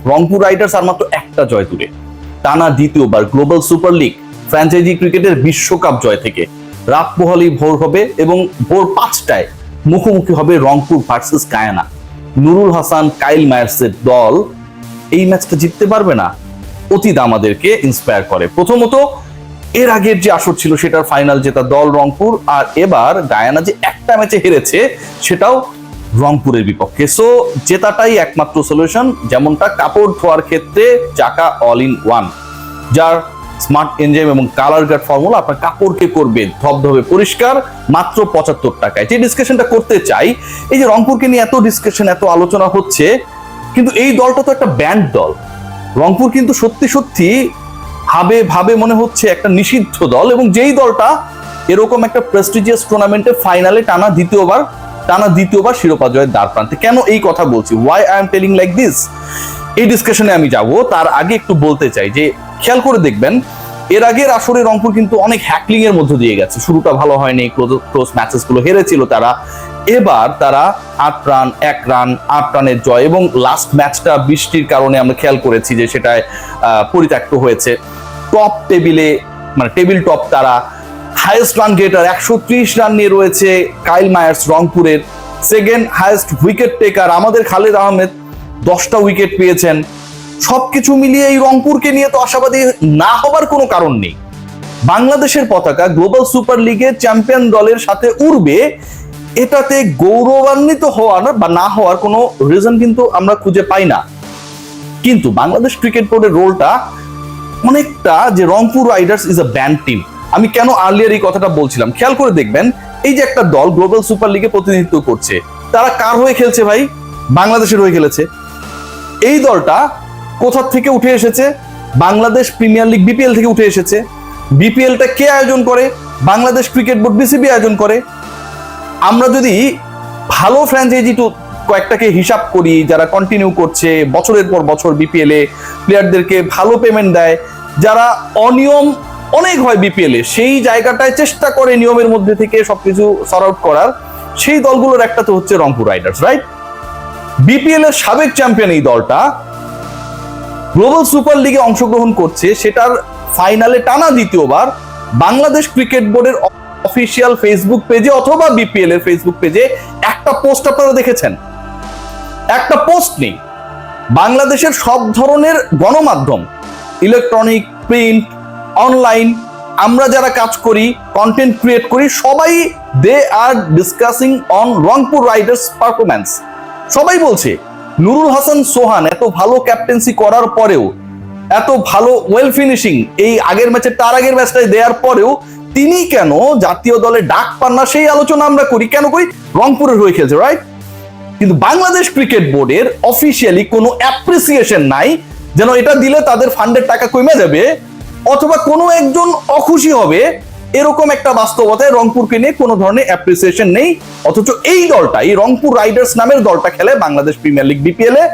Rangpur Riders আর মাত্র একটা জয় দূরে, টানা দ্বিতীয়বার গ্লোবাল সুপার লিগ ফ্র্যাঞ্চাইজি ক্রিকেটের বিশ্বকাপ জয় থেকে। রাত পোহালেই ভোর হবে এবং ভোর 5টায় মুখোমুখি হবে রংপুর ভার্সেস গায়ানা। নুরুল হাসান, কাইল মায়ার্সের দল এই ম্যাচটা জিততে পারবে না? অতীত আমাদেরকে ইন্সপায়ার করে। প্রথমত, এর আগের যে আসর ছিল সেটার ফাইনাল জেতা দল রংপুর, আর এবার গায়ানা যে একটা ম্যাচে হেরেছে সেটাও রংপুরের বিপক্ষে। সো জেতাটাই একমাত্র সলিউশন। যেমনটা কাপড় ধোয়ার ক্ষেত্রে চাকা অল ইন ওয়ান, যার স্মার্ট এনজাইম এবং কালার গার্ড ফর্মুলা আপনার কাপড়কে করবে ধবধবে পরিষ্কার মাত্র 75 টাকায়। যে ডিসকাশনটা করতে চাই, এই যে রংপুরকে নিয়ে এত ডিসকাশন, এত আলোচনা হচ্ছে, কিন্তু এই দলটা তো একটা ব্যান্ড দল। রংপুর কিন্তু সত্যি সত্যি ভাবে ভাবে মনে হচ্ছে একটা নিষিদ্ধ দল, এবং যেই দলটা এরকম একটা প্রেস্টিজিয়াস টুর্নামেন্টে ফাইনালে টানা দ্বিতীয়বার শিরোপা জয়ের দ্বার প্রান্তে। কেন এই কথা বলছি, why I am telling like this, এই ডিসকাশনে আমি যাব। তার আগে একটু বলতে চাই যে খেয়াল করে দেখবেন, এর আগের আসরে রংপুর কিন্তু অনেক হ্যাকলিং এর মধ্যে দিয়ে গেছে। শুরুটা ভালো হয়নি, ক্লোজ ম্যাচেস গুলো হেরেছিল তারা। এবার তারা 8 রান 1 রান 8 রানের জয়, এবং লাস্ট ম্যাচটা বৃষ্টির কারণে আমরা খেয়াল করেছি যে সেটায় পরিত্যক্ত হয়েছে। টপ টেবিলে, মানে টেবিল টপ তারা। হাইয়েস্ট রান গেটার 130 রান নিয়ে রয়েছে কাইল মায়ার্স রংপুরের। সেকেন্ড হাইয়েস্ট উইকেট টেকার আমাদের খালেদ আহমেদ, 10টা উইকেট পেয়েছেন। সবকিছু মিলিয়ে এই রংপুরকে নিয়ে তো আশাবাদী না হবার কোনো কারণ নেই। বাংলাদেশের পতাকা গ্লোবাল সুপার লিগের চ্যাম্পিয়ন দলের সাথে উড়বে, এটাতে গৌরবান্বিত হওয়ার বা না হওয়ার কোনো রিজন কিন্তু আমরা খুঁজে পাই না। কিন্তু বাংলাদেশ ক্রিকেট বোর্ডের রোলটা অনেকটা যে Rangpur Riders is a band team. আমি কেন আর্লিয়ার এই কথাটা বলছিলাম, খেয়াল করে দেখবেন, এই যে একটা দল গ্লোবাল সুপার লিগে প্রতিনিধিত্ব করছে, তারা কার হয়ে খেলছে ভাই? বাংলাদেশের হয়ে খেলেছে। এই দলটা কোথা থেকে উঠে এসেছে? বাংলাদেশ প্রিমিয়ার লিগ বিপিএল থেকে উঠে এসেছে। বিপিএলটা কে আয়োজন করে? বাংলাদেশ ক্রিকেট বোর্ড বিসিবি আয়োজন করে। আমরা যদি ভালো ফ্র্যাঞ্চাইজি কয়েকটাকে হিসাব করি, যারা কন্টিনিউ করছে বছরের পর বছর বিপিএল এ, প্লেয়ারদেরকে ভালো পেমেন্ট দেয়, যারা অনিয়ম অনেক হয় বিপিএল এ, সেই জায়গাটায় চেষ্টা করে নিয়মের মধ্যে থেকে সবকিছু সর্ট আউট করার, সেই দলগুলোর একটা তো হচ্ছে রংপুর রাইডার্স, রাইট? বিপিএল এর সাবেক চ্যাম্পিয়ন এই দলটা গ্লোবাল সুপার লিগে অংশগ্রহণ করছে, সেটার ফাইনালে টানা দ্বিতীয়বার। বাংলাদেশ ক্রিকেট বোর্ডের অফিসিয়াল ফেসবুক পেজে অথবা বিপিএল এর ফেসবুক পেজে একটা পোস্ট আপনারা দেখেছেন? একটা পোস্ট নেই। বাংলাদেশের সব ধরনের গণমাধ্যম, ইলেকট্রনিক, প্রিন্ট, অনলাইন, আমরা যারা কাজ করি, কন্টেন্ট ক্রিয়েট করি, সবাই they are discussing on Rangpur Riders performance. সবাই বলছে নুরুল হাসান সোহান এত ভালো ক্যাপ্টেন্সি করার পরেও, এত ভালো ওয়েল ফিনিশিং এই আগের ম্যাচে, তার আগের ম্যাচটাই দেওয়ার পরেও তিনি কেন জাতীয় দলে ডাক পান না, সেই আলোচনা আমরা করি। কেন করি? রংপুরের হয়ে খেলছে, রাইট? কিন্তু বাংলাদেশ ক্রিকেট বোর্ডের অফিসিয়ালি কোনো অ্যাপ্রিসিয়েশন নাই, যেন এটা দিলে তাদের ফান্ডের টাকা কমে যাবে অথবা কোনো একজন অখুশি হবে, এরকম একটা বাস্তবতায় রংপুরকে নিয়ে কোনো ধরনের অ্যাপ্রিসিয়েশন নেই। অথচ এই দলটা, এই রংপুর রাইডার্স নামের দলটা খেলে বাংলাদেশ প্রিমিয়ার লিগ বিপিএল এ,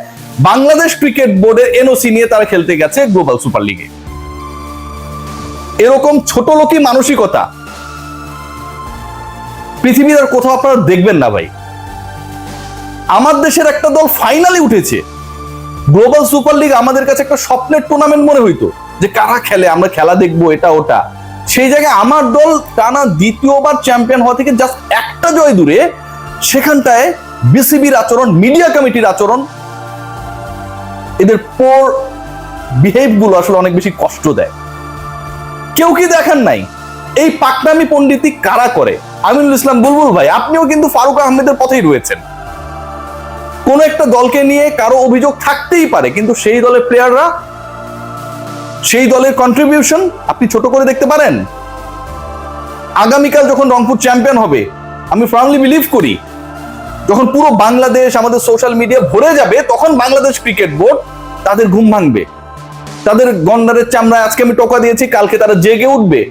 বাংলাদেশ ক্রিকেট বোর্ডের এনওসি নিয়ে তারা খেলতে গেছে গ্লোবাল সুপার লিগে। এরকম ছোট লোকী মানসিকতা পৃথিবীর আর কোথাও আপনারা দেখবেন না ভাই। আমার দেশের একটা দল ফাইনালে উঠেছে, গ্লোবাল সুপার লিগ আমাদের কাছে একটা স্বপ্নের টুর্নামেন্ট মনে হইতো, যে কারা খেলে, আমরা খেলা দেখবো, এটা ওটা। সেই জায়গায় আমার দল টানা দ্বিতীয়বার চ্যাম্পিয়ন হওয়া থেকে জাস্ট একটা জয় দূরে। সেখানটায় বিসিবির আচরণ, মিডিয়া কমিটির আচরণ, এদের পোর বিহেভ গুলো আসলে অনেক বেশি কষ্ট দেয়। কেউ কি দেখেন নাই এই পাকনামি পণ্ডিতি কারা করে? আমিনুল ইসলাম বুলবুল ভাই, আপনিও কিন্তু ফারুক আহমেদের পথেই রয়েছেন। কোন একটা দলকে নিয়ে কারো অভিযোগ থাকতেই পারে, কিন্তু সেই দলের প্লেয়াররা, সেই দলের কন্ট্রিবিউশন আপনি ছোট করে দেখতে পারেন। আগামীকাল যখন রংপুর চ্যাম্পিয়ন হবে, আমি ফার্মলি বিলিভ করি, যখন পুরো বাংলাদেশ, আমাদের সোশ্যাল মিডিয়া ভরে যাবে, তখন বাংলাদেশ ক্রিকেট বোর্ড তাদের ঘুম ভাঙবে। তাদের গন্ডারের চামড়ায় আজকে আমি টোকা দিয়েছি, কালকে তারা জেগে উঠবে।